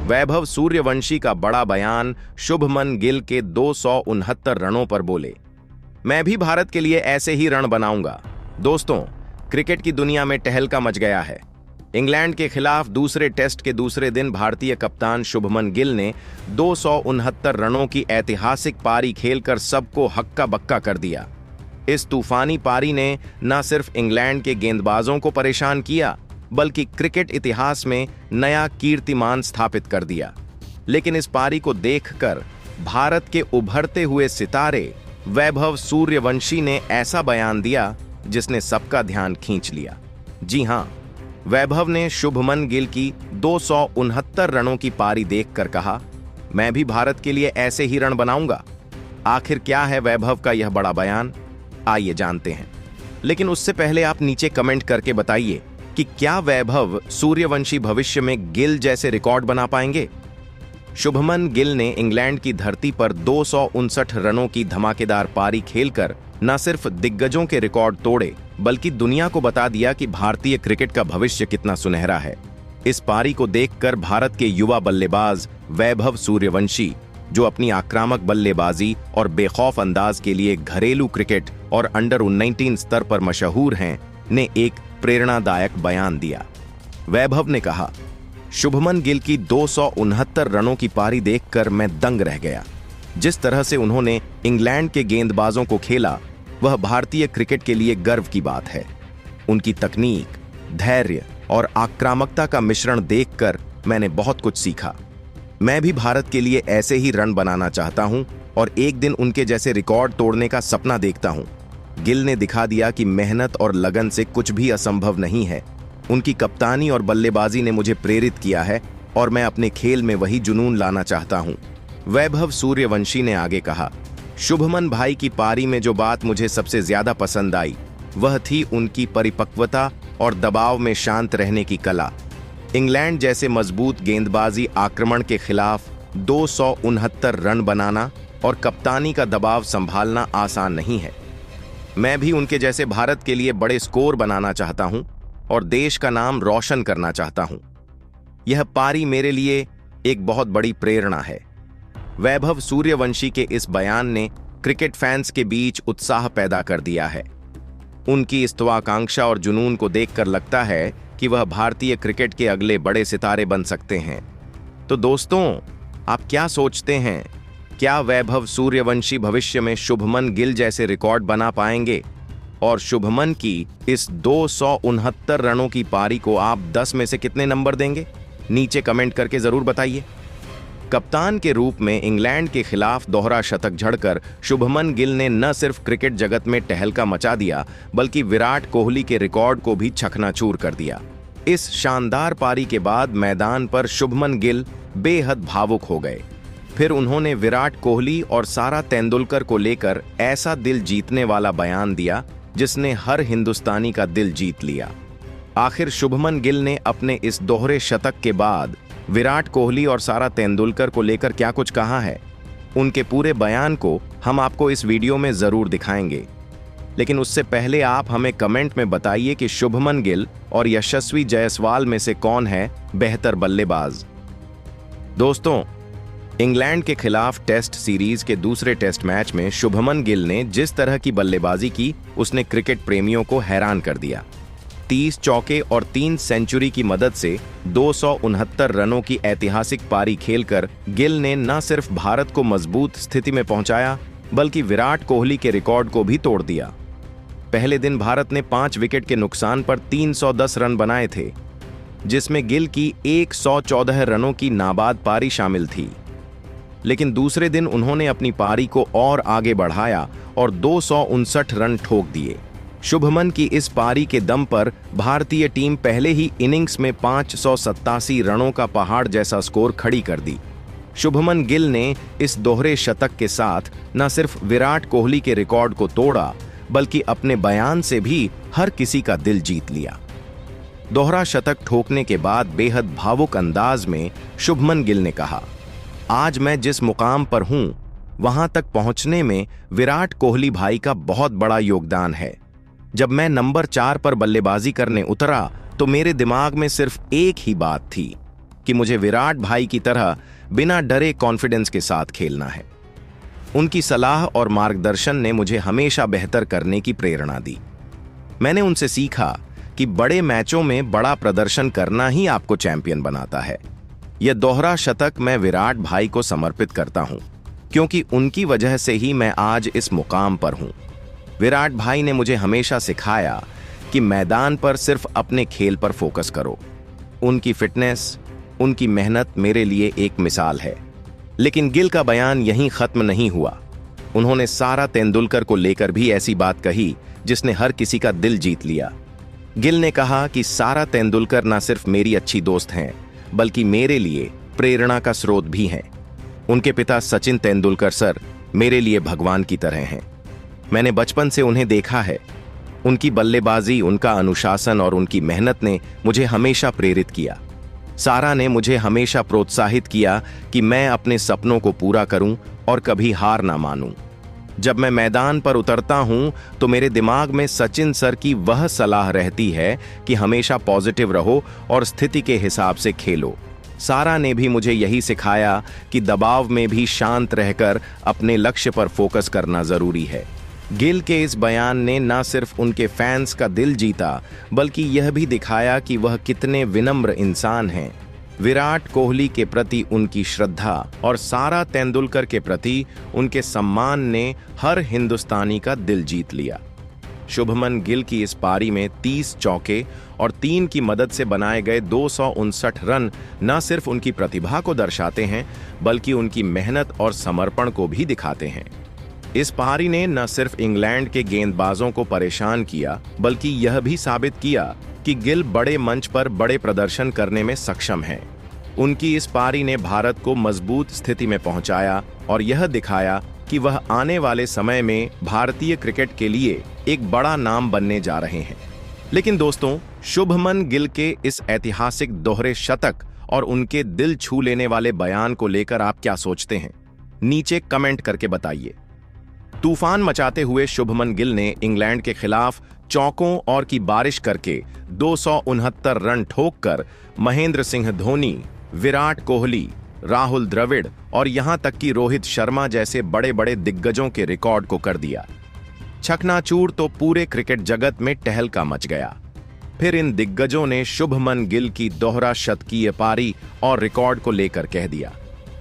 वैभव सूर्यवंशी का बड़ा बयान, शुभमन गिल के 269 रनों पर बोले, मैं भी भारत के लिए ऐसे ही रन बनाऊंगा। दोस्तों, क्रिकेट की दुनिया में टहलका मच गया है। इंग्लैंड के खिलाफ दूसरे टेस्ट के दूसरे दिन भारतीय कप्तान शुभमन गिल ने 269 रनों की ऐतिहासिक पारी खेलकर सबको हक्का बक्का कर दिया। इस तूफानी पारी ने न सिर्फ इंग्लैंड के गेंदबाजों को परेशान किया, बल्कि क्रिकेट इतिहास में नया कीर्तिमान स्थापित कर दिया। लेकिन इस पारी को देखकर भारत के उभरते हुए सितारे वैभव सूर्यवंशी ने ऐसा बयान दिया जिसने सबका ध्यान खींच लिया। जी हां, वैभव ने शुभमन गिल की 269 रनों की पारी देखकर कहा, मैं भी भारत के लिए ऐसे ही रन बनाऊंगा। आखिर क्या है वैभव का यह बड़ा बयान, आइए जानते हैं। लेकिन उससे पहले आप नीचे कमेंट करके बताइए कि क्या वैभव सूर्यवंशी भविष्य में गिल जैसे रिकॉर्ड बना पाएंगे। शुभमन गिल ने इंग्लैंड की धरती पर 259 रनों की धमाकेदार पारी खेलकर न सिर्फ दिग्गजों के रिकॉर्ड तोड़े, बल्कि दुनिया को बता दिया कि भारतीय क्रिकेट का भविष्य कितना सुनहरा है। इस पारी को देखकर भारत के युवा बल्लेबाज वैभव सूर्यवंशी, जो अपनी आक्रामक बल्लेबाजी और बेखौफ अंदाज के लिए घरेलू क्रिकेट और अंडर 19 स्तर पर मशहूर हैं, ने एक प्रेरणादायक बयान दिया। वैभव ने कहा, शुभमन गिल की 269 रनों की पारी देखकर मैं दंग रह गया। जिस तरह से उन्होंने इंग्लैंड के गेंदबाजों को खेला, वह भारतीय क्रिकेट के लिए गर्व की बात है। उनकी तकनीक, धैर्य और आक्रामकता का मिश्रण देखकर मैंने बहुत कुछ सीखा। मैं भी भारत के लिए ऐसे ही रन बनाना चाहता हूं और एक दिन उनके जैसे रिकॉर्ड तोड़ने का सपना देखता हूं। गिल ने दिखा दिया कि मेहनत और लगन से कुछ भी असंभव नहीं है। उनकी कप्तानी और बल्लेबाजी ने मुझे प्रेरित किया है और मैं अपने खेल में वही जुनून लाना चाहता हूं। वैभव सूर्यवंशी ने आगे कहा, शुभमन भाई की पारी में जो बात मुझे सबसे ज्यादा पसंद आई, वह थी उनकी परिपक्वता और दबाव में शांत रहने की कला। इंग्लैंड जैसे मजबूत गेंदबाजी आक्रमण के खिलाफ 269 रन बनाना और कप्तानी का दबाव संभालना आसान नहीं है। मैं भी उनके जैसे भारत के लिए बड़े स्कोर बनाना चाहता हूं और देश का नाम रोशन करना चाहता हूं। यह पारी मेरे लिए एक बहुत बड़ी प्रेरणा है। वैभव सूर्यवंशी के इस बयान ने क्रिकेट फैंस के बीच उत्साह पैदा कर दिया है। उनकी इस महत्वाकांक्षा और जुनून को देखकर लगता है कि वह भारतीय क्रिकेट के अगले बड़े सितारे बन सकते हैं। तो दोस्तों, आप क्या सोचते हैं? क्या वैभव सूर्यवंशी भविष्य में शुभमन गिल जैसे रिकॉर्ड बना पाएंगे? और शुभमन की इस 269 रनों की पारी को आप 10 में से कितने नंबर देंगे? नीचे कमेंट करके जरूर बताइए। कप्तान के रूप में इंग्लैंड के खिलाफ दोहरा शतक झड़कर शुभमन गिल ने न सिर्फ क्रिकेट जगत में टहलका मचा दिया, बल्कि विराट कोहली के रिकॉर्ड को भी चकनाचूर कर दिया। इस शानदार पारी के बाद मैदान पर शुभमन गिल बेहद भावुक हो गए। फिर उन्होंने विराट कोहली और सारा तेंदुलकर को लेकर ऐसा दिल जीतने वाला बयान दिया जिसने हर हिंदुस्तानी का दिल जीत लिया। आखिर शुभमन गिल ने अपने इस दोहरे शतक के बाद विराट कोहली और सारा तेंदुलकर को लेकर क्या कुछ कहा है? उनके पूरे बयान को हम आपको इस वीडियो में जरूर दिखाएंगे। लेकिन उससे पहले आप हमें कमेंट में बताइए कि शुभमन गिल और यशस्वी जायसवाल में से कौन है बेहतर बल्लेबाज। दोस्तों, इंग्लैंड के खिलाफ टेस्ट सीरीज के दूसरे टेस्ट मैच में शुभमन गिल ने जिस तरह की बल्लेबाजी की, उसने क्रिकेट प्रेमियों को हैरान कर दिया। 30 चौके और 3 सेंचुरी की मदद से 269 रनों की ऐतिहासिक पारी खेलकर गिल ने न सिर्फ भारत को मजबूत स्थिति में पहुंचाया, बल्कि विराट कोहली के रिकॉर्ड को भी तोड़ दिया। पहले दिन भारत ने 5 विकेट के नुकसान पर 310 रन बनाए थे, जिसमें गिल की 114 रनों की नाबाद पारी शामिल थी। लेकिन दूसरे दिन उन्होंने अपनी पारी को और आगे बढ़ाया और 259 रन ठोक दिए। शुभमन की इस पारी के दम पर भारतीय टीम पहले ही इनिंग्स में 587 रनों का पहाड़ जैसा स्कोर खड़ी कर दी। शुभमन गिल ने इस दोहरे शतक के साथ न सिर्फ विराट कोहली के रिकॉर्ड को तोड़ा, बल्कि अपने बयान से भी हर किसी का दिल जीत लिया। दोहरा शतक ठोकने के बाद बेहद भावुक अंदाज में शुभमन गिल ने कहा, आज मैं जिस मुकाम पर हूं, वहां तक पहुंचने में विराट कोहली भाई का बहुत बड़ा योगदान है। जब मैं नंबर 4 पर बल्लेबाजी करने उतरा तो मेरे दिमाग में सिर्फ एक ही बात थी कि मुझे विराट भाई की तरह बिना डरे कॉन्फिडेंस के साथ खेलना है। उनकी सलाह और मार्गदर्शन ने मुझे हमेशा बेहतर करने की प्रेरणा दी। मैंने उनसे सीखा कि बड़े मैचों में बड़ा प्रदर्शन करना ही आपको चैंपियन बनाता है। यह दोहरा शतक मैं विराट भाई को समर्पित करता हूं, क्योंकि उनकी वजह से ही मैं आज इस मुकाम पर हूं। विराट भाई ने मुझे हमेशा सिखाया कि मैदान पर सिर्फ अपने खेल पर फोकस करो। उनकी फिटनेस, उनकी मेहनत मेरे लिए एक मिसाल है। लेकिन गिल का बयान यहीं खत्म नहीं हुआ। उन्होंने सारा तेंदुलकर को लेकर भी ऐसी बात कही जिसने हर किसी का दिल जीत लिया। गिल ने कहा कि सारा तेंदुलकर न सिर्फ मेरी अच्छी दोस्त हैं, बल्कि मेरे लिए प्रेरणा का स्रोत भी हैं। उनके पिता सचिन तेंदुलकर सर मेरे लिए भगवान की तरह हैं। मैंने बचपन से उन्हें देखा है। उनकी बल्लेबाजी, उनका अनुशासन और उनकी मेहनत ने मुझे हमेशा प्रेरित किया। सारा ने मुझे हमेशा प्रोत्साहित किया कि मैं अपने सपनों को पूरा करूं और कभी हार ना मानूं। जब मैं मैदान पर उतरता हूं तो मेरे दिमाग में सचिन सर की वह सलाह रहती है कि हमेशा पॉजिटिव रहो और स्थिति के हिसाब से खेलो। सारा ने भी मुझे यही सिखाया कि दबाव में भी शांत रहकर अपने लक्ष्य पर फोकस करना जरूरी है। गिल के इस बयान ने न सिर्फ उनके फैंस का दिल जीता, बल्कि यह भी दिखाया कि वह कितने विनम्र इंसान हैं। विराट कोहली के प्रति उनकी श्रद्धा और सारा तेंदुलकर के प्रति उनके सम्मान ने हर हिंदुस्तानी का दिल जीत लिया। शुभमन गिल की इस पारी में 30 चौके और 3 की मदद से बनाए गए 259 रन न सिर्फ उनकी प्रतिभा को दर्शाते हैं, बल्कि उनकी मेहनत और समर्पण को भी दिखाते हैं। इस पारी ने न सिर्फ इंग्लैंड के गेंदबाजों को परेशान किया, बल्कि यह भी साबित किया कि गिल बड़े मंच पर बड़े प्रदर्शन करने में सक्षम हैं। उनकी इस पारी ने भारत को मजबूत स्थिति में पहुंचाया और यह दिखाया कि वह आने वाले समय में भारतीय क्रिकेट के लिए एक बड़ा नाम बनने जा रहे हैं। लेकिन दोस्तों, शुभमन गिल के इस ऐतिहासिक दोहरे शतक और उनके दिल छू लेने वाले बयान को लेकर आप क्या सोचते हैं? नीचे कमेंट करके बताइए। तूफान मचाते हुए शुभमन गिल ने इंग्लैंड के खिलाफ चौकों और की बारिश करके 269 रन ठोककर महेंद्र सिंह धोनी, विराट कोहली, राहुल द्रविड़ और यहां तक कि रोहित शर्मा जैसे बड़े बड़े दिग्गजों के रिकॉर्ड को कर दिया। चकनाचूर तो पूरे क्रिकेट जगत में टहलका मच गया। फिर इन दिग्गजों ने शुभमन गिल की दोहरा शतकीय पारी और रिकॉर्ड को लेकर कह दिया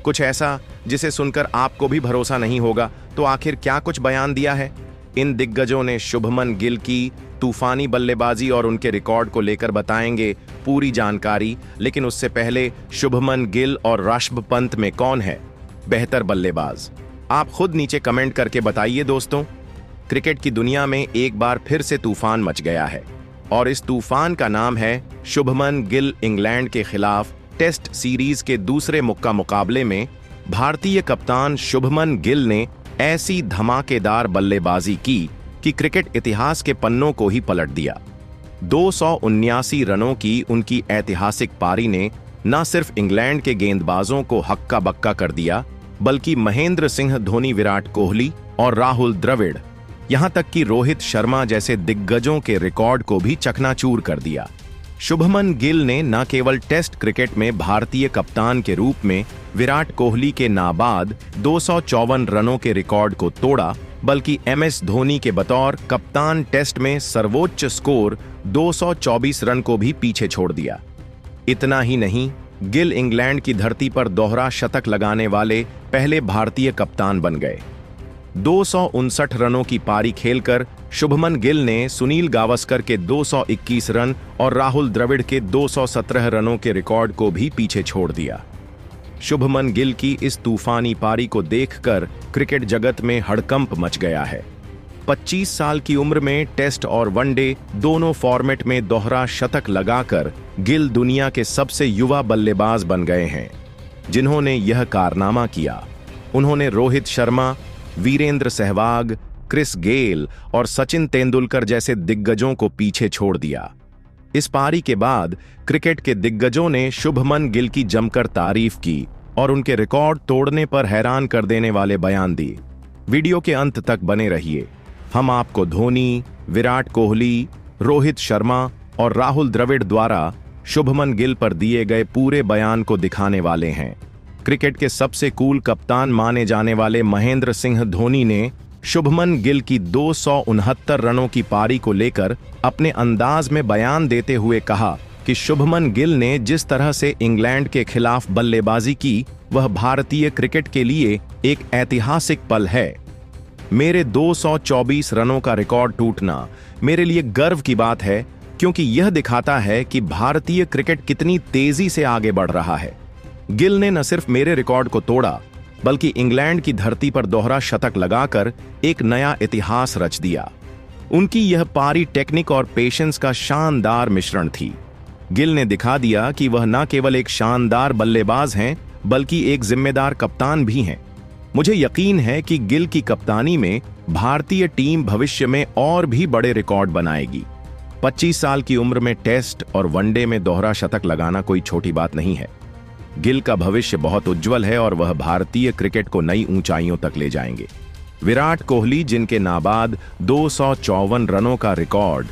कुछ ऐसा जिसे सुनकर आपको भी भरोसा नहीं होगा। तो आखिर क्या कुछ बयान दिया है? इन दिग्गजों ने शुभमन गिल की तूफानी बल्लेबाजी और उनके रिकॉर्ड को लेकर बताएंगे पूरी जानकारी। लेकिन उससे पहले शुभमन गिल और ऋषभ पंत में कौन है बेहतर बल्लेबाज? आप खुद नीचे कमेंट करके बताइए। दोस्तों, क्रिकेट की दुनिया में एक बार फिर से तूफान मच गया है और इस तूफान का नाम है शुभमन गिल। इंग्लैंड के खिलाफ टेस्ट सीरीज के दूसरे मुकाबले में भारतीय कप्तान शुभमन गिल ने ऐसी धमाकेदार बल्लेबाजी की कि क्रिकेट इतिहास के पन्नों को ही पलट दिया। 279 रनों की उनकी ऐतिहासिक पारी ने न सिर्फ इंग्लैंड के गेंदबाजों को हक्का बक्का कर दिया, बल्कि महेंद्र सिंह धोनी, विराट कोहली और राहुल द्रविड़, यहां तक कि रोहित शर्मा जैसे दिग्गजों के रिकॉर्ड को भी चकनाचूर कर दिया। शुभमन गिल ने न केवल टेस्ट क्रिकेट में भारतीय कप्तान के रूप में विराट कोहली के नाबाद 254 रनों के रिकॉर्ड को तोड़ा, बल्कि MS धोनी के बतौर कप्तान टेस्ट में सर्वोच्च स्कोर 224 रन को भी पीछे छोड़ दिया। इतना ही नहीं, गिल इंग्लैंड की धरती पर दोहरा शतक लगाने वाले पहले भारतीय कप्तान बन गए। 259 रनों की पारी खेलकर शुभमन गिल ने सुनील गावस्कर के 221 रन और राहुल द्रविड़ के 217 रनों के रिकॉर्ड को भी पीछे छोड़ दिया। शुभमन गिल की इस तूफानी पारी को देखकर क्रिकेट जगत में हड़कंप मच गया है। 25 साल की उम्र में टेस्ट और वनडे दोनों फॉर्मेट में दोहरा शतक लगाकर गिल दुनिया के सबसे युवा बल्लेबाज बन गए हैं जिन्होंने यह कारनामा किया। उन्होंने रोहित शर्मा, वीरेंद्र सहवाग, क्रिस गेल और सचिन तेंदुलकर जैसे दिग्गजों को पीछे छोड़ दिया। इस पारी के बाद क्रिकेट के दिग्गजों ने शुभमन गिल की जमकर तारीफ की और उनके रिकॉर्ड तोड़ने पर हैरान कर देने वाले बयान दिए। वीडियो के अंत तक बने रहिए। हम आपको धोनी, विराट कोहली, रोहित शर्मा और राहुल द्रविड़ द्वारा शुभमन गिल पर दिए गए पूरे बयान को दिखाने वाले हैं। क्रिकेट के सबसे कूल कप्तान माने जाने वाले महेंद्र सिंह धोनी ने शुभमन गिल की 269 रनों की पारी को लेकर अपने अंदाज में बयान देते हुए कहा कि शुभमन गिल ने जिस तरह से इंग्लैंड के खिलाफ बल्लेबाजी की, वह भारतीय क्रिकेट के लिए एक ऐतिहासिक पल है। मेरे 224 रनों का रिकॉर्ड टूटना मेरे लिए गर्व की बात है, क्योंकि यह दिखाता है कि भारतीय क्रिकेट कितनी तेजी से आगे बढ़ रहा है। गिल ने न सिर्फ मेरे रिकॉर्ड को तोड़ा, बल्कि इंग्लैंड की धरती पर दोहरा शतक लगाकर एक नया इतिहास रच दिया। उनकी यह पारी टेक्निक और पेशेंस का शानदार मिश्रण थी। गिल ने दिखा दिया कि वह न केवल एक शानदार बल्लेबाज हैं, बल्कि एक जिम्मेदार कप्तान भी हैं। मुझे यकीन है कि गिल की कप्तानी में भारतीय टीम भविष्य में और भी बड़े रिकॉर्ड बनाएगी। 25 साल की उम्र में टेस्ट और वनडे में दोहरा शतक लगाना कोई छोटी बात नहीं है। गिल का भविष्य बहुत उज्जवल है और वह भारतीय क्रिकेट को नई ऊंचाइयों तक ले जाएंगे। विराट कोहली, जिनके नाबाद 254 रनों का रिकॉर्ड